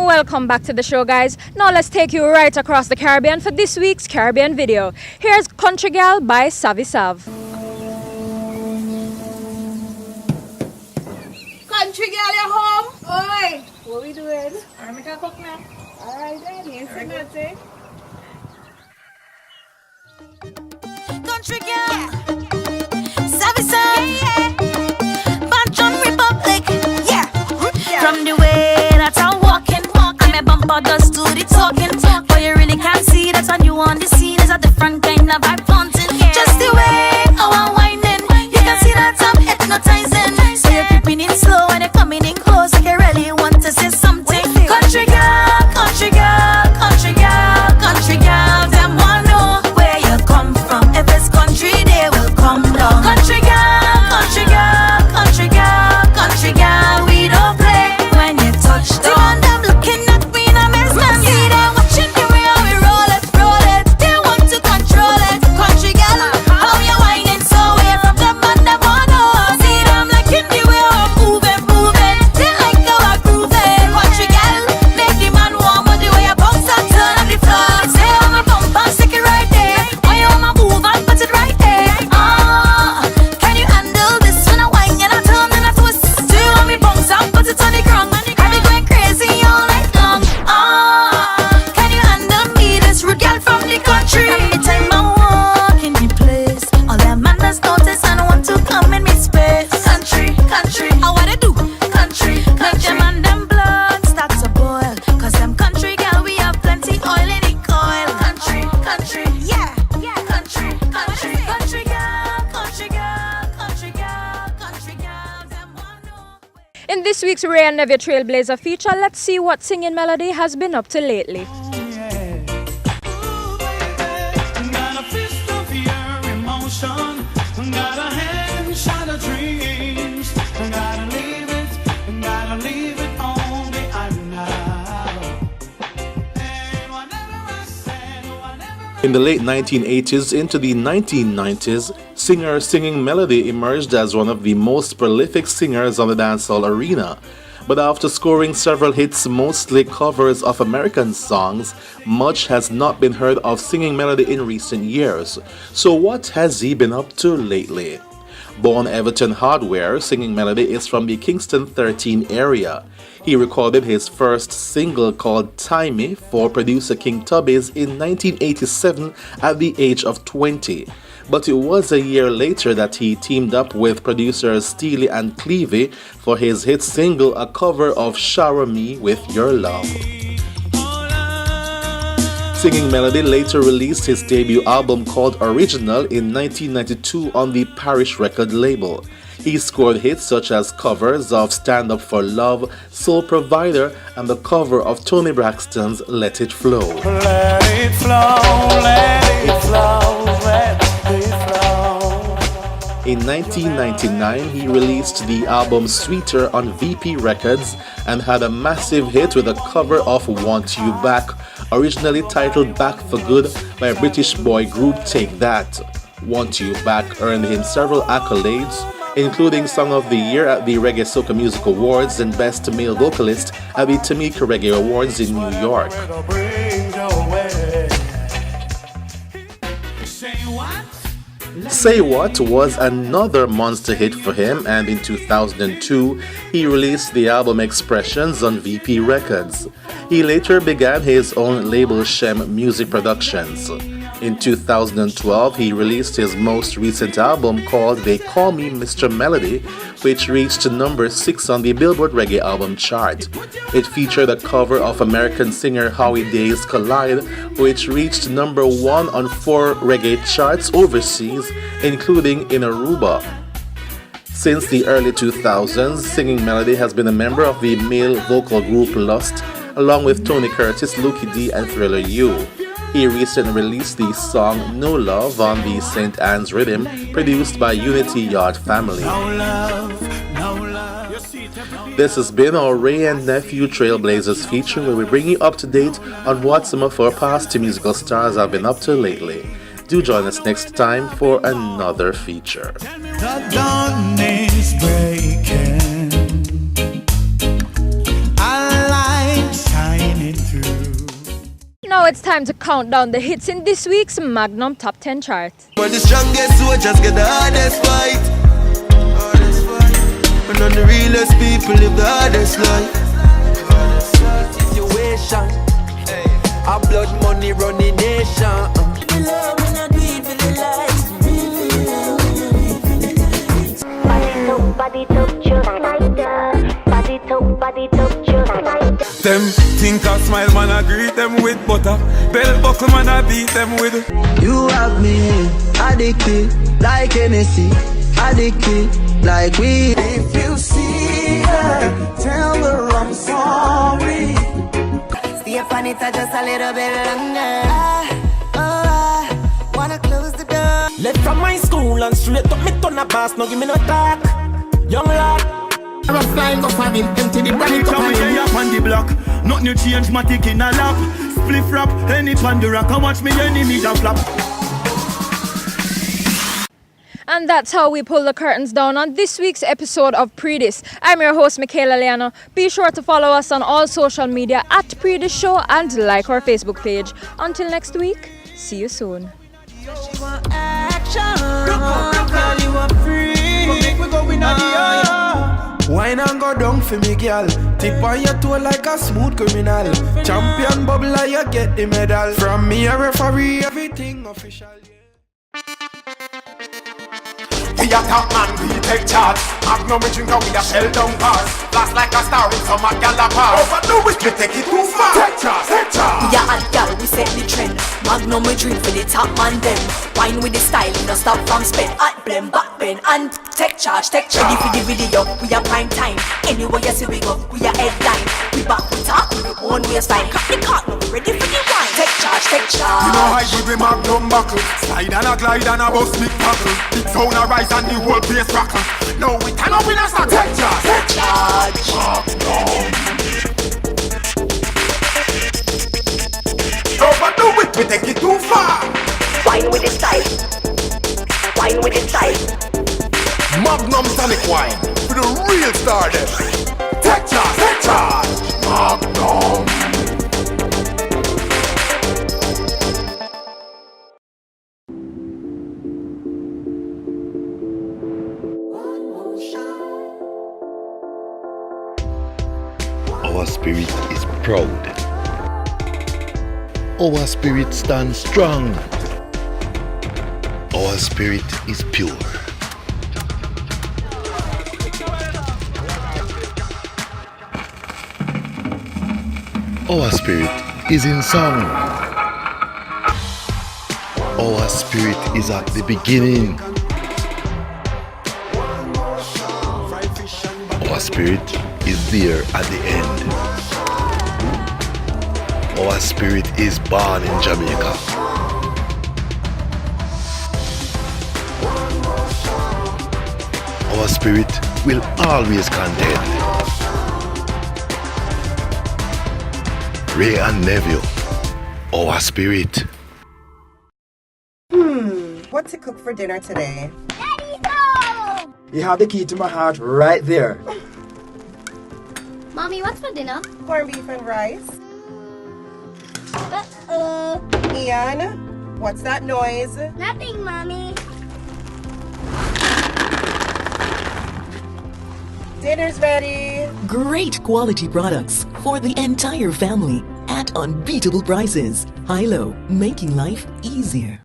welcome back to the show, guys. Now let's take you right across the Caribbean for this week's Caribbean video. Here's Country Girl by Savvy Sav. Country girl, you home? Oi! What we doing? I'm gonna cook now. Alright then, here's the nothing. Country girl, Savvy Sav, Banton Republic, yeah. From the way that I'm walking, and my bumper does do the talking. But you really can't see that when you on the scene is a different kind of vibe haunting. Just the way how I'm whining, you can see that I'm hypnotizing. So you're creeping in slow and you're coming in close like you really want to say something. Country girl, country girl, country girl, country girl, them wanna know where you come from. If it's country, they will come down. Country girl, country girl, country girl, country girl, we don't play when you touch down. Them looking at me in amazement. See them watching the way how we roll it, roll it. They want to control it. Country girl, how you whining so way from the man that wanna know. See them liking the way how I'm moving, moving. They like how I groove it. Country girl, make the man warm with the way I bounce and turn on the floor. Say how my bump and stick it right there. Why you want my move and put it right there? Can you handle this when I whine and I turn and I twist? Do you want me bounce and put it on the ground? I be going crazy all night long. Can you handle me, this rude girl from the country? Every time I walk in the place, all them man does notice and want to come in me space. Country, country, I wanna do country, country. Them and them blood start to boil, cause them country girl we have plenty oil in the coil. Country, country, yeah, yeah, country, country, country girl, country girl, country girl, country girl, them want know. In this week's Ray and Nevia Trailblazer feature, let's see what Singing Melody has been up to lately. Got a fist of your emotion, got a hand shot of dreams, gotta leave it all behind now. And whatever I said, whatever In the late 1980s into the 1990s, singer Singing Melody emerged as one of the most prolific singers on the dancehall arena. But after scoring several hits, mostly covers of American songs, much has not been heard of Singing Melody in recent years. So what has he been up to lately? Born Everton Hardware, Singing Melody is from the Kingston 13 area. He recorded his first single called Timey for producer King Tubby's in 1987 at the age of 20. But it was a year later that he teamed up with producers Steely and Clevie for his hit single, a cover of Shower Me With Your Love. Singing Melody later released his debut album called Original in 1992 on the Parish record label. He scored hits such as covers of Stand Up For Love, Soul Provider, and the cover of Tony Braxton's Let It Flow. let it flow, let it flow, let it flow. In 1999, he released the album Sweeter on VP Records and had a massive hit with a cover of Want You Back, originally titled Back for Good by British boy group Take That. Want You Back earned him several accolades, including Song of the Year at the Reggae Soca Music Awards and Best Male Vocalist at the Tamika Reggae Awards in New York. Say What was another monster hit for him, and in 2002 he released the album Expressions on VP Records. He later began his own label Shem Music Productions. In 2012 he released his most recent album called They Call Me Mr. Melody, which reached number 6 on the Billboard Reggae album chart. It featured a cover of American singer Howie Day's Collide, which reached number 1 on 4 reggae charts overseas, including in Aruba. Since the early 2000s, Singing Melody has been a member of the male vocal group Lust, along with Tony Curtis, Lukie D, and Thriller U. He recently released the song No Love on the St. Anne's Rhythm, produced by Unity Yard Family. This has been our Ray and Nephew Trailblazers feature, where we bring you up to date on what some of our past musical stars have been up to lately. Do join us next time for another feature. The dawn is breaking. I like time. it's time to count down the hits in this week's Magnum Top 10 chart. We're the strongest soldiers get the hardest fight. And on the realest people live the hardest life. Situation, our blood money running nation. Them think I smile, man, I greet them with butter. Bell buckle, man, I beat them with. You have me addicted like Hennessy, addicted like weed. If you see her, tell her I'm sorry. Stay up on it just a little bit longer. Wanna close the door. Left from my school and straight up me turn a bass. No give me no talk. Young lad, I was flying up on him, empty the When body it up come on here him. up on the block, nothing you change, matic in a lap. Spliff rap, any pan the rock, I watch me enemies a flap. And that's how we pull the curtains down on this week's episode of Pree Dis. I'm your host, Michaela Leano. Be sure to follow us on all social media at Pree Dis Show and like our Facebook page. Until next week, see you soon. Wine and go down for me, girl. Tip on your toe like a smooth criminal. Champion bubbler, you get the medal. From me, a referee, everything official. We a top man, we take charge. Magnum we drink and we a shell down bars. Blast like a star in some gallopers. Overdo it, we take it too far. Take charge, take charge. We a hot gal, we set the trend. Magnum we drink for the top man them. Wine with the style, no stop from spend. Hot blend, back bend, and take charge, take charge. Ready for the video, we a prime time. Anywhere you see we go, we a headline. We back, we talk, we own waistline. Cut the cock, now we ready for the wine. Take charge, take charge. You know how good we Magnum buckle. Slide and a glide and a bust big tackle. Big sound a rise and the whole place rockle. No, we cannot win a song. Take charge, take charge. Overdo it, we take it too far. Wine with the style. Wine with the style. Magnum tonic wine for the real star them. Take charge, take charge. Magnum. Our spirit is proud. Our spirit stands strong. Our spirit is pure. Our spirit is in song. Our spirit is at the beginning. Our spirit is there at the end. Our spirit is born in Jamaica. Our spirit will always contend. Ray and Neville, our spirit. What to cook for dinner today? You have the key to my heart right there. Mommy, what's for dinner? Corned beef and rice. Ian, what's that noise? Nothing, Mommy. Dinner's ready. Great quality products for the entire family at unbeatable prices. Hilo, making life easier.